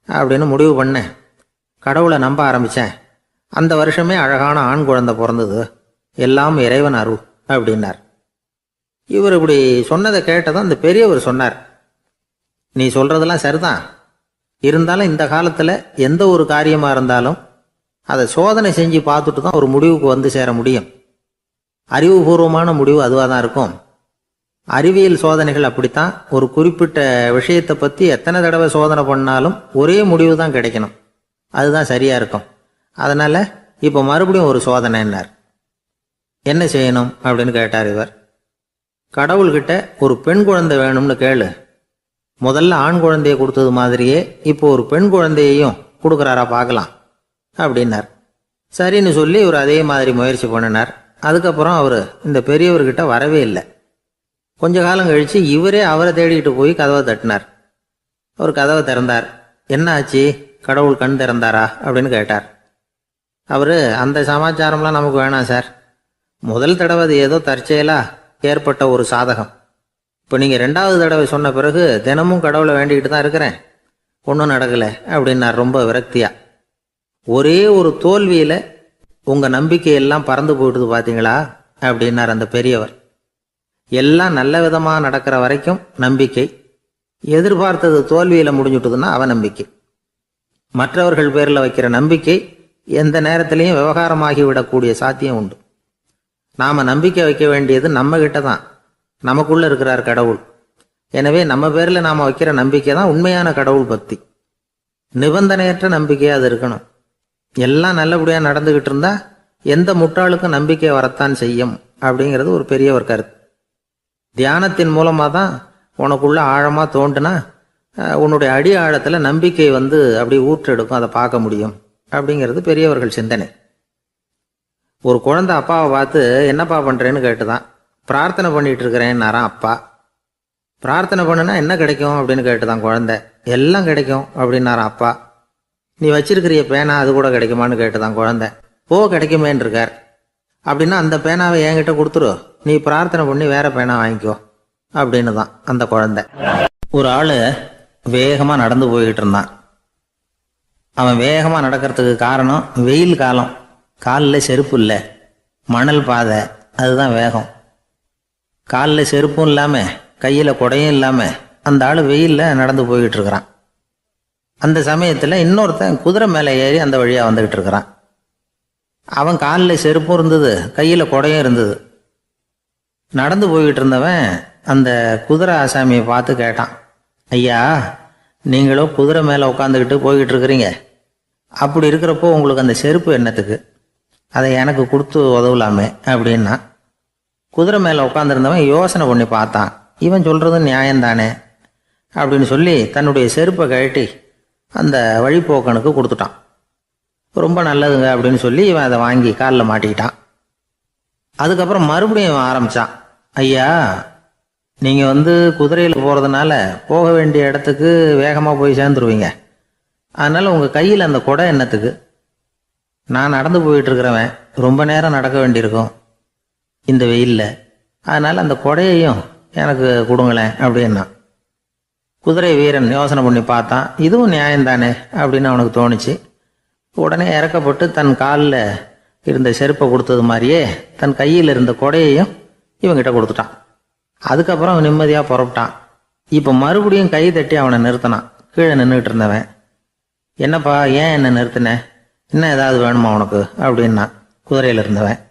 அப்படின்னு முடிவு பண்ணேன். கடவுளை நம்ப ஆரம்பித்தேன். அந்த வருஷமே அழகான ஆண் குழந்தை பிறந்தது, எல்லாம் இறைவன் அருள் அப்படின்னார். இவர் இப்படி சொன்னதை கேட்டதும் அந்த பெரியவர் சொன்னார், நீ சொல்றதெல்லாம் சரிதான், இருந்தாலும் இந்த காலத்தில் எந்த ஒரு காரியமாக இருந்தாலும் அதை சோதனை செஞ்சு பார்த்துட்டு தான் ஒரு முடிவுக்கு வந்து சேர முடியும். அறிவுபூர்வமான முடிவு அதுவாக தான் இருக்கும். அறிவியல் சோதனைகள் அப்படித்தான். ஒரு குறிப்பிட்ட விஷயத்தை பற்றி எத்தனை தடவை சோதனை பண்ணாலும் ஒரே முடிவு தான் கிடைக்கணும், அதுதான் சரியாக இருக்கும். அதனால் இப்போ மறுபடியும் ஒரு சோதனைன்னார். என்ன செய்யணும் அப்படின்னு கேட்டார் இவர். கடவுள்கிட்ட ஒரு பெண் குழந்தை வேணும்னு கேளு. முதல்ல ஆண் குழந்தையை கொடுத்தது மாதிரியே இப்போ ஒரு பெண் குழந்தையையும் கொடுக்குறாரா பார்க்கலாம் அப்படின்னார். சரின்னு சொல்லி இவர் அதே மாதிரி முயற்சி பண்ணினார். அதுக்கப்புறம் அவர் இந்த பெரியவர்கிட்ட வரவே இல்லை. கொஞ்ச காலம் கழித்து இவரே அவரை தேடிக்கிட்டு போய் கதவை தட்டினார். அவர் கதவை திறந்தார். என்ன ஆச்சு, கடவுள் கண் திறந்தாரா அப்படின்னு கேட்டார். அவர், அந்த சமாச்சாரம்லாம் நமக்கு வேணாம் சார், முதல் தடவை அது ஏதோ தற்செயலாக ஏற்பட்ட ஒரு சாதகம். இப்போ நீங்கள் 2வது தடவை சொன்ன பிறகு தினமும் கடவுளை வேண்டிக்கிட்டு தான் இருக்கிறேன், ஒன்றும் நடக்கலை அப்படின்னார் ரொம்ப விரக்தியாக. ஒரே ஒரு தோல்வியில் உங்கள் நம்பிக்கையெல்லாம் பறந்து போயிடுது பார்த்தீங்களா அப்படின்னார் அந்த பெரியவர். எல்லாம் நல்ல விதமாக நடக்கிற வரைக்கும் நம்பிக்கை, எதிர்பார்த்தது தோல்வியில் முடிஞ்சுட்டுதுன்னா அவநம்பிக்கை. மற்றவர்கள் பேரில் வைக்கிற நம்பிக்கை எந்த நேரத்திலையும் விவகாரமாகி விடக்கூடிய சாத்தியம் உண்டு. நாம் நம்பிக்கை வைக்க வேண்டியது நம்ம கிட்ட தான், நமக்குள்ளே இருக்கிறார் கடவுள். எனவே நம்ம பேரில் நாம் வைக்கிற நம்பிக்கை தான் உண்மையான கடவுள் பக்தி. நிபந்தனையற்ற நம்பிக்கையாக அது இருக்கணும். எல்லாம் நல்லபடியாக நடந்துக்கிட்டு இருந்தால் எந்த முட்டாளுக்கும் நம்பிக்கை வரத்தான் செய்யும் அப்படிங்கிறது ஒரு பெரியவர் கருத்து. தியானத்தின் மூலமாக தான் உனக்குள்ள ஆழமாக தோண்டுனா உன்னுடைய அடி ஆழத்தில் நம்பிக்கை வந்து அப்படி ஊற்றெடுக்கும், அதை பார்க்க முடியும் அப்படிங்கிறது பெரியவர்கள் சிந்தனை. ஒரு குழந்தை அப்பாவை பார்த்து என்னப்பா பண்ணுறேன்னு கேட்டுதான். பிரார்த்தனை பண்ணிட்டு இருக்கிறேன்னாரான் அப்பா. பிரார்த்தனை பண்ணுனா என்ன கிடைக்கும் அப்படின்னு கேட்டுதான் குழந்தை. எல்லாம் கிடைக்கும் அப்படின்னாரான் அப்பா. நீ வச்சிருக்கிறிய பேனா அது கூட கிடைக்குமான்னு கேட்டுதான் குழந்தை. கிடைக்குமேன்னு இருக்கார். அப்படின்னா அந்த பேனாவை என்கிட்ட கொடுத்துரு, நீ பிரார்த்தனை பண்ணி வேற பேனா வாங்கிக்கோ அப்படின்னு தான் அந்த குழந்தை. ஒரு ஆள் வேகமாக நடந்து போய்கிட்டு இருந்தான். அவன் வேகமாக நடக்கிறதுக்கு காரணம் வெயில் காலம், காலில் செருப்பு இல்லை, மணல் பாதை, அதுதான் வேகம். காலில் செருப்பும் இல்லாமல் கையில் குடையும் இல்லாமல் அந்த ஆள் வெயிலில் நடந்து போய்கிட்டு இருக்கிறான். அந்த சமயத்தில் இன்னொருத்தன் குதிரை மேலே ஏறி அந்த வழியாக வந்துக்கிட்டு இருக்கிறான். அவன் காலில் செருப்பும் இருந்தது, கையில் குடையும் இருந்தது. நடந்து போய்கிட்டு இருந்தவன் அந்த குதிரை ஆசாமியை பார்த்து கேட்டான், ஐயா, நீங்களும் குதிரை மேலே உட்காந்துக்கிட்டு போய்கிட்டு இருக்கிறீங்க, அப்படி இருக்கிறப்போ உங்களுக்கு அந்த செருப்பு என்னத்துக்கு, அதை எனக்கு கொடுத்து உதவலாமே அப்படின்னா. குதிரை மேலே உட்காந்துருந்தவன் யோசனை பண்ணி பார்த்தான். இவன் சொல்கிறது நியாயம்தானே அப்படின்னு சொல்லி தன்னுடைய செருப்பை கழட்டி அந்த வழிப்போக்கனுக்கு கொடுத்துட்டான். ரொம்ப நல்லதுங்க அப்படின்னு சொல்லி இவன் அதை வாங்கி காலில் மாட்டிக்கிட்டான். அதுக்கப்புறம் மறுபடியும் இவன் ஆரம்பித்தான், ஐயா, நீங்கள் குதிரையில் போகிறதுனால போக வேண்டிய இடத்துக்கு வேகமாக போய் சேர்ந்துருவீங்க, அதனால் உங்கள் கையில் அந்த குடை என்னத்துக்கு, நான் நடந்து போயிட்டுருக்கிறவன் ரொம்ப நேரம் நடக்க வேண்டியிருக்கும் இந்த வெயிலில், அதனால் அந்த குடையையும் எனக்கு கொடுங்களேன் அப்படின்னா. குதிரை வீரன் யோசனை பண்ணி பார்த்தான், இதுவும் நியாயம்தானே அப்படின்னு அவனுக்கு தோணுச்சு. உடனே இறக்கப்பட்டு தன் காலில் இருந்த செருப்பை கொடுத்தது மாதிரியே தன் கையில் இருந்த கொடையையும் இவங்கிட்ட கொடுத்துட்டான். அதுக்கப்புறம் அவன் நிம்மதியாக புறப்பட்டான். இப்போ மறுபடியும் கை தட்டி அவனை நிறுத்தினான். கீழே நின்றுட்டு இருந்தவன், என்னப்பா ஏன் என்ன நிறுத்தினேன், இன்னும் ஏதாவது வேணுமா உனக்கு அப்படின்னா குதிரையில் இருந்தவன்.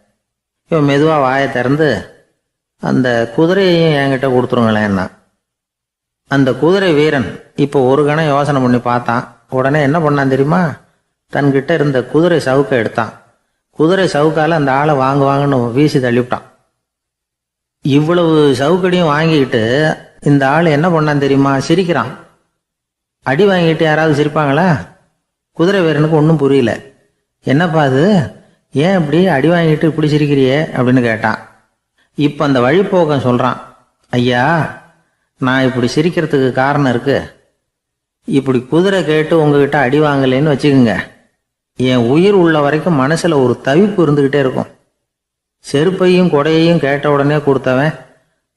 இவன் மெதுவாக வாயை திறந்து அந்த குதிரையையும் என்கிட்ட கொடுத்துருங்களேன்னா. அந்த குதிரை வீரன் இப்போ ஒரு கணம் யோசனை பண்ணி பார்த்தான். உடனே என்ன பண்ணான் தெரியுமா, தன்கிட்ட இருந்த குதிரை சவுக்கை எடுத்தான். குதிரை சவுக்கால் அந்த ஆளை வாங்குவாங்கன்னு வீசி தள்ளிவிட்டான். இவ்வளவு சவுக்கடியும் வாங்கிக்கிட்டு இந்த ஆள் என்ன பண்ணான் தெரியுமா, சிரிக்கிறான். அடி வாங்கிட்டு யாராவது சிரிப்பாங்களா? குதிரை வீரனுக்கு ஒன்றும் புரியல. என்னப்பா அது, ஏன் இப்படி அடி வாங்கிட்டு இப்படி சிரிக்கிறியே அப்படின்னு கேட்டான். இப்போ அந்த வழிப்போக்கன் சொல்கிறான், ஐயா, நான் இப்படி சிரிக்கிறதுக்கு காரணம் இருக்கு. இப்படி குதிரை கேட்டு உங்ககிட்ட அடி வாங்கலைன்னு வச்சுக்கோங்க, என் உயிர் உள்ள வரைக்கும் மனசில் ஒரு தவிப்பு இருந்துக்கிட்டே இருக்கும். செருப்பையும் கொடையையும் கேட்ட உடனே கொடுத்தவன்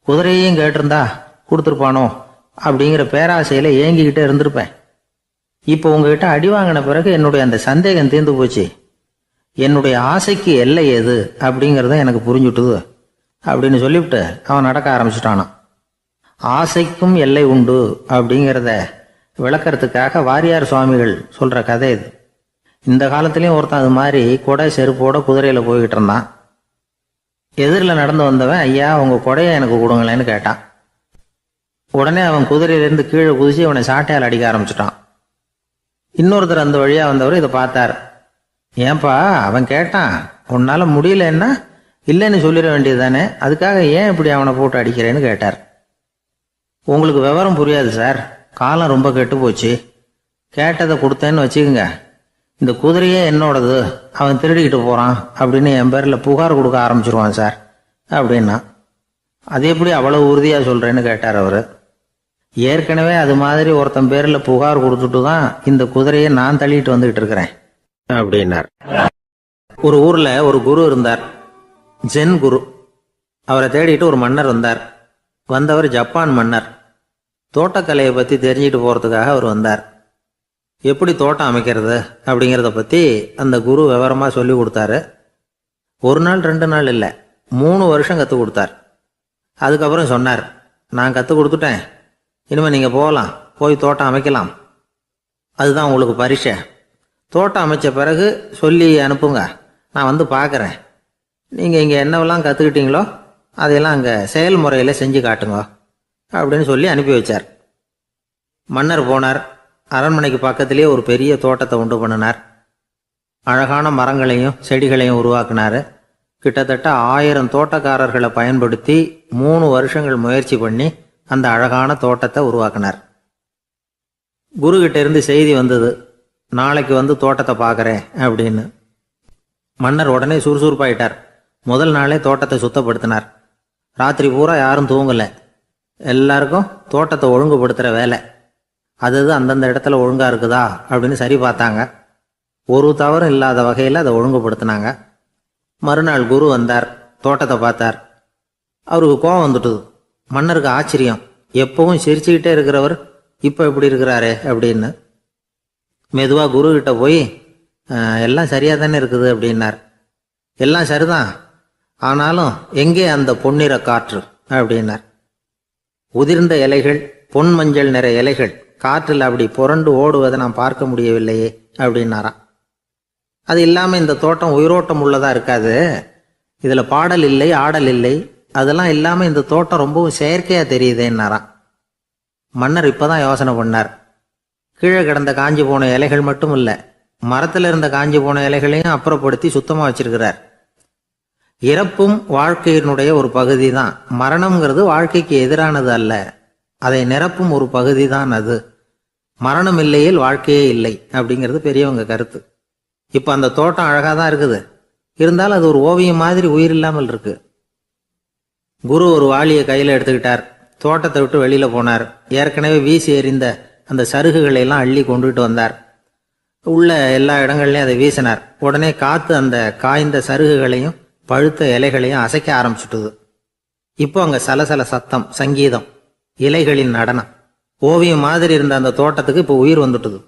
குதிரையையும் கேட்டிருந்தா கொடுத்துருப்பானோ அப்படிங்கிற பேராசையில் ஏங்கிக்கிட்டே இருந்திருப்பேன். இப்போ உங்ககிட்ட அடி வாங்கின பிறகு என்னுடைய அந்த சந்தேகம் தீர்ந்து போச்சு. என்னுடைய ஆசைக்கு எல்லை எது அப்படிங்கிறத எனக்கு புரிஞ்சுட்டுது அப்படின்னு சொல்லிவிட்டு அவன் நடக்க ஆரம்பிச்சிட்டானான். ஆசைக்கும் எல்லை உண்டு அப்படிங்கிறத விளக்கறதுக்காக வாரியார் சுவாமிகள் சொல்ற கதை இது. இந்த காலத்திலயும் ஒருத்தன் அது மாதிரி கொடை செருப்போட குதிரையில போய்கிட்டு இருந்தான். எதிரில் நடந்து வந்தவன், ஐயா உங்க கொடையை எனக்கு கொடுங்களேன்னு கேட்டான். உடனே அவன் குதிரையிலேருந்து கீழே குதிச்சு அவனை சாட்டையால் அடிக்க ஆரம்பிச்சிட்டான். இன்னொருத்தர் அந்த வழியா வந்தவர் இதை பார்த்தார். ஏன்பா அவன் கேட்டான், உன்னால முடியலன்னா இல்லைன்னு சொல்லிட வேண்டியது தானே, அதுக்காக ஏன் இப்படி அவனை போட்டு அடிக்கிறேன்னு கேட்டார். உங்களுக்கு விவரம் புரியாது சார், காலம் ரொம்ப கெட்டு போச்சு. கேட்டதை கொடுத்தேன்னு வச்சுக்கோங்க, இந்த குதிரையே என்னோடது, அவன் திருடிக்கிட்டு போறான் அப்படின்னு என் பேரில் புகார் கொடுக்க ஆரம்பிச்சிருவான் சார் அப்படின்னா. அது எப்படி அவ்வளவு உறுதியாக சொல்றேன்னு கேட்டார் அவர். ஏற்கனவே அது மாதிரி ஒருத்தன் பேரில் புகார் கொடுத்துட்டு தான் இந்த குதிரையை நான் தள்ளிட்டு வந்துகிட்டு இருக்கிறேன் அப்படின்னார். ஒரு ஊர்ல ஒரு குரு இருந்தார், ஜென் குரு. அவரை தேடிட்டு ஒரு மன்னர் வந்தார். வந்தவர் ஜப்பான் மன்னர். தோட்டக்கலையை பத்தி தெரிஞ்சுட்டு போறதுக்காக அவர் வந்தார். எப்படி தோட்டம் அமைக்கிறது அப்படிங்கிறத பத்தி அந்த குரு விவரமா சொல்லி கொடுத்தாரு. ஒரு நாள் 2 நாள் இல்லை, 3 வருஷம் கற்றுக் கொடுத்தார். அதுக்கப்புறம் சொன்னார், நான் கற்றுக் கொடுத்துட்டேன், இனிமேல் நீங்கள் போகலாம், போய் தோட்டம் அமைக்கலாம். அதுதான் உங்களுக்கு பரீட்சை. தோட்டம் அமைச்ச பிறகு சொல்லி அனுப்புங்க, நான் வந்து பார்க்குறேன். நீங்கள் இங்கே என்னவெல்லாம் கற்றுக்கிட்டீங்களோ அதையெல்லாம் அங்கே செயல்முறையில் செஞ்சு காட்டுங்க அப்படின்னு சொல்லி அனுப்பி வச்சார். மன்னர் போனார். அரண்மனைக்கு பக்கத்திலேயே ஒரு பெரிய தோட்டத்தை உண்டு பண்ணினார். அழகான மரங்களையும் செடிகளையும் உருவாக்கினார். கிட்டத்தட்ட 1000 தோட்டக்காரர்களை பயன்படுத்தி 3 வருஷங்கள் முயற்சி பண்ணி அந்த அழகான தோட்டத்தை உருவாக்கினார். குருகிட்ட இருந்து செய்தி வந்தது, நாளைக்கு வந்து தோட்டத்தை பார்க்குறேன் அப்படின்னு. மன்னர் உடனே சுறுசுறுப்பாயிட்டார். முதல் நாளே தோட்டத்தை சுத்தப்படுத்தினார். ராத்திரி பூரா யாரும் தூங்கலை. எல்லாருக்கும் தோட்டத்தை ஒழுங்குபடுத்துகிற வேலை. அது அந்தந்த இடத்துல ஒழுங்காக இருக்குதா அப்படின்னு சரி பார்த்தாங்க. ஒரு தவறும் இல்லாத வகையில் அதை ஒழுங்குபடுத்தினாங்க. மறுநாள் குரு வந்தார், தோட்டத்தை பார்த்தார். அவருக்கு கோபம் வந்துட்டுது. மன்னருக்கு ஆச்சரியம், எப்பவும் சிரிச்சுக்கிட்டே இருக்கிறவர் இப்போ இப்படி இருக்கிறாரே அப்படின்னு. மெதுவாக குரு கிட்ட போய், எல்லாம் சரியாக தானே இருக்குது அப்படின்னார். எல்லாம் சரிதான், ஆனாலும் எங்கே அந்த பொன்னிற காற்று அப்படின்னார். உதிர்ந்த இலைகள், பொன் மஞ்சள் நிற இலைகள் காற்றில் அப்படி புரண்டு ஓடுவதை நான் பார்க்க முடியவில்லையே அப்படின்னாராம். அது இல்லாமல் இந்த தோட்டம் உயிரோட்டம் உள்ளதாக இருக்காது, இதில் பாடல் இல்லை, ஆடல் இல்லை, அதெல்லாம் இல்லாமல் இந்த தோட்டம் ரொம்பவும் செயற்கையாக தெரியுதேன்னாராம். மன்னர் இப்போதான் யோசனை பண்ணார். கீழே கிடந்த காஞ்சி போன இலைகள் மட்டும் இல்லை, மரத்தில் இருந்த காஞ்சி போன இலைகளையும் அப்புறப்படுத்தி சுத்தமாக வச்சிருக்கிறார். இறப்பும் வாழ்க்கையினுடைய ஒரு பகுதி தான். மரணம்ங்கிறது வாழ்க்கைக்கு எதிரானது அல்ல, அதை நிரப்பும் ஒரு பகுதி தான் அது. மரணம் இல்லையில் வாழ்க்கையே இல்லை அப்படிங்கிறது பெரியவங்க கருத்து. இப்போ அந்த தோட்டம் அழகாக தான் இருக்குது, இருந்தாலும் அது ஒரு ஓவியம் மாதிரி உயிர் இல்லாமல் இருக்கு. குரு ஒரு வாளியை கையில் எடுத்துக்கிட்டார். தோட்டத்தை விட்டு வெளியில போனார். ஏற்கனவே வீசி எறிந்த அந்த சருகுகளை எல்லாம் அள்ளி கொண்டுகிட்டு வந்தார். உள்ள எல்லா இடங்கள்லையும் அதை வீசினார். உடனே காத்து அந்த காய்ந்த சருகுகளையும் பழுத்த இலைகளையும் அசைக்க ஆரம்பிச்சுட்டுது. இப்போ அங்கே சலசல சத்தம், சங்கீதம், இலைகளின் நடனம், ஓவியம் மாதிரி இருந்த அந்த தோட்டத்துக்கு இப்போ உயிர் வந்துட்டுது.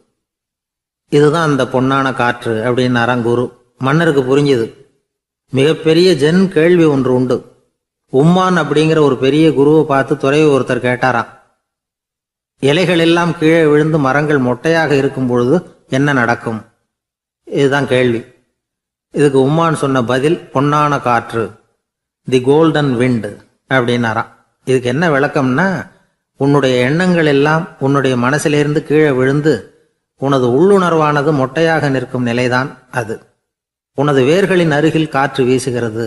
இதுதான் அந்த பொன்னான காற்று அப்படின்னாராம் குரு. மன்னருக்கு புரிஞ்சுது. மிகப்பெரிய ஜென் கேள்வி ஒன்று உண்டு. உம்மான் அப்படிங்கிற ஒரு பெரிய குருவை பார்த்து துறவி ஒருத்தர் கேட்டாராம், இலைகள் எல்லாம் கீழே விழுந்து மரங்கள் மொட்டையாக இருக்கும் பொழுது என்ன நடக்கும்? இதுதான் கேள்வி. இதுக்கு உம்மான் சொன்ன பதில் பொன்னான காற்று, தி கோல்டன் விண்ட் அப்படின்னாராம். இதுக்கு என்ன விளக்கம்னா, உன்னுடைய எண்ணங்கள் எல்லாம் உன்னுடைய மனசிலிருந்து கீழே விழுந்து உனது உள்ளுணர்வானது மொட்டையாக நிற்கும் நிலைதான் அது. உனது வேர்களின் அருகில் காற்று வீசுகிறது.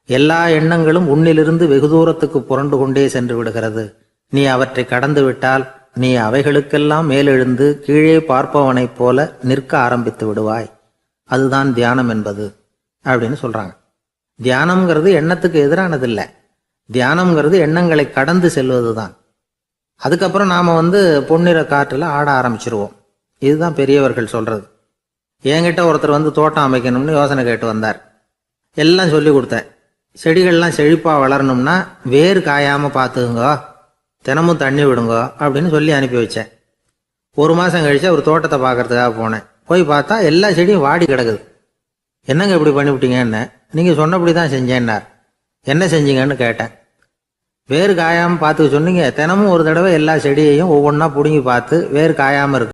எல்லா எண்ணங்களும் உன்னிலிருந்து வெகு தூரத்துக்கு புரண்டு கொண்டே சென்று விடுகிறது. நீ அவற்றை கடந்து விட்டால் நீ அவைகளுக்கெல்லாம் மேலெழுந்து கீழே பார்ப்பவனைப் போல நிற்க ஆரம்பித்து விடுவாய். அதுதான் தியானம் என்பது அப்படின்னு சொல்றாங்க. தியானம்ங்கிறது எண்ணத்துக்கு எதிரானது இல்லை. தியானம்ங்கிறது எண்ணங்களை கடந்து செல்வதுதான். அதுக்கப்புறம் நாம பொன்னிற காற்றுல ஆட ஆரம்பிச்சிருவோம். இதுதான் பெரியவர்கள் சொல்றது. என்கிட்ட ஒருத்தர் தோட்டம் அமைக்கணும்னு யோசனை கேட்டு வந்தார். எல்லாம் சொல்லி கொடுத்தேன். செடிகள்லாம் செழிப்பாக வளரணும்னா வேர் காயாமல் பார்த்துக்குங்க, தினமும் தண்ணி விடுங்க அப்படின்னு சொல்லி அனுப்பி வச்சேன். 1 மாதம் கழிச்சு ஒரு தோட்டத்தை பார்க்கறதுக்காக போனேன். போய் பார்த்தா எல்லா செடியும் வாடி கிடக்குது. என்னங்க இப்படி பண்ணிவிட்டீங்கன்னு. நீங்கள் சொன்னபடி தான் செஞ்சேன்னார். என்ன செஞ்சீங்கன்னு கேட்டேன். வேறு காயாமல் பார்த்துக்க சொன்னீங்க. தினமும் ஒரு தடவை எல்லா செடியையும் ஒவ்வொன்றா பிடுங்கி பார்த்து வேறு காயாமல் இருக்கு